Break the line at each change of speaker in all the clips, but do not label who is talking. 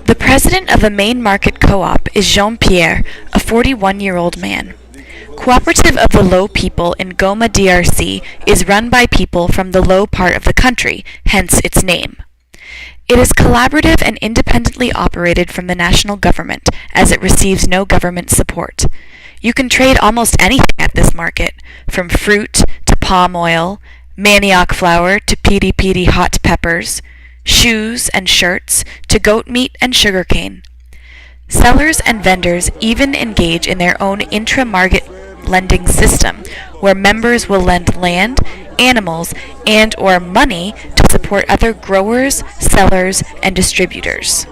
The president of the main market co-op is Jean-Pierre, a 41-year-old man. Cooperative of the Low People in Goma, DRC is run by people from the low part of the country, hence its name. It is collaborative and independently operated from the national government, as it receives no government support. You can trade almost anything at this market, from fruit to palm oil, manioc flour to piri-piri hot peppers, shoes and shirts to goat meat and sugarcane. Sellers and vendors even engage in their own intra-market lending system, where members will lend land, animals, and or money to support other growers, sellers, and distributors.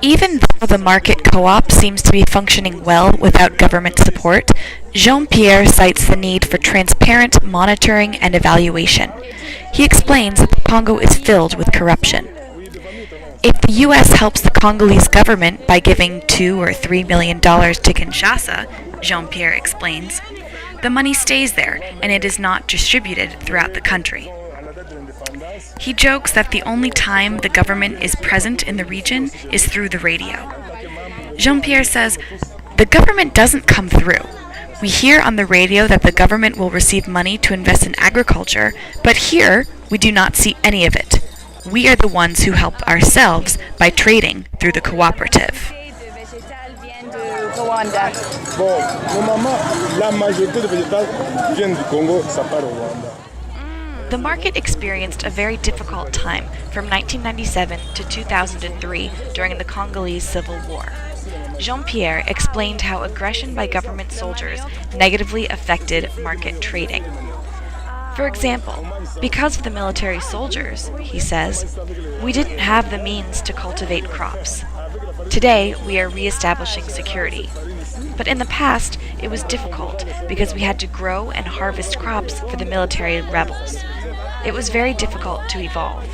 Even though the market co-op seems to be functioning well without government support, Jean-Pierre cites the need for transparent monitoring and evaluation. He explains that the Congo is filled with corruption. If the U.S. helps the Congolese government by giving $2 or $3 million to Kinshasa, Jean-Pierre explains, the money stays there and it is not distributed throughout the country. He jokes that the only time the government is present in the region is through the radio. Jean-Pierre says, the government doesn't come through. We hear on the radio that the government will receive money to invest in agriculture, but here we do not see any of it. We are the ones who help ourselves by trading through the cooperative. The market experienced a very difficult time from 1997 to 2003 during the Congolese Civil War. Jean-Pierre explained how aggression by government soldiers negatively affected market trading. For example, because of the military soldiers, he says, we didn't have the means to cultivate crops. Today, we are re-establishing security. But in the past, it was difficult because we had to grow and harvest crops for the military rebels. It was very difficult to evolve.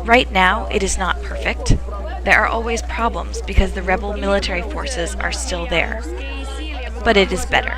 Right now, it is not perfect. There are always problems because the rebel military forces are still there. But it is better.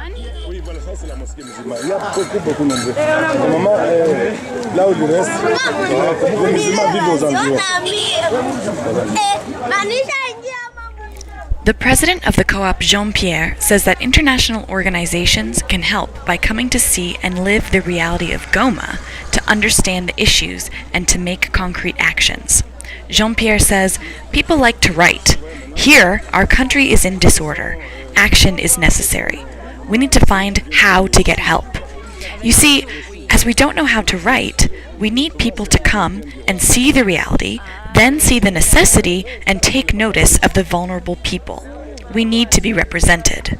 The president of the co-op, Jean-Pierre, says that international organizations can help by coming to see and live the reality of Goma, to understand the issues and to make concrete actions. Jean-Pierre says, people like to write. Here, our country is in disorder. Action is necessary. We need to find how to get help. You see, as we don't know how to write, we need people to come and see the reality, then see the necessity and take notice of the vulnerable people. We need to be represented.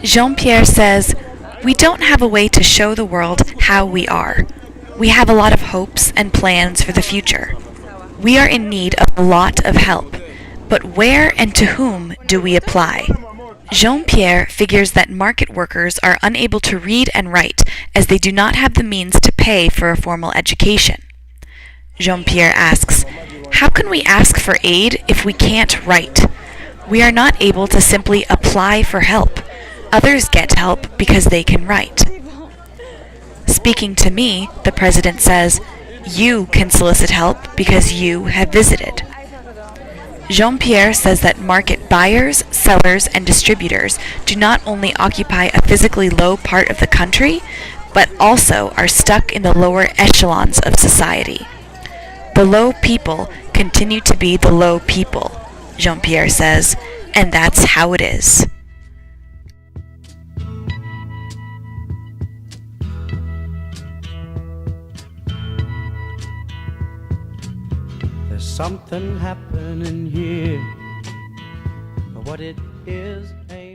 Jean-Pierre says, we don't have a way to show the world how we are. We have a lot of hopes and plans for the future. We are in need of a lot of help, but where and to whom do we apply? Jean-Pierre figures that market workers are unable to read and write as they do not have the means to pay for a formal education. Jean-Pierre asks, how can we ask for aid if we can't write? We are not able to simply apply for help. Others get help because they can write. Speaking to me, the president says, you can solicit help because you have visited. Jean-Pierre says that market buyers, sellers, and distributors do not only occupy a physically low part of the country, but also are stuck in the lower echelons of society. The low people continue to be the low people, Jean-Pierre says, and that's how it is.
There's something happening here, but what it is ain't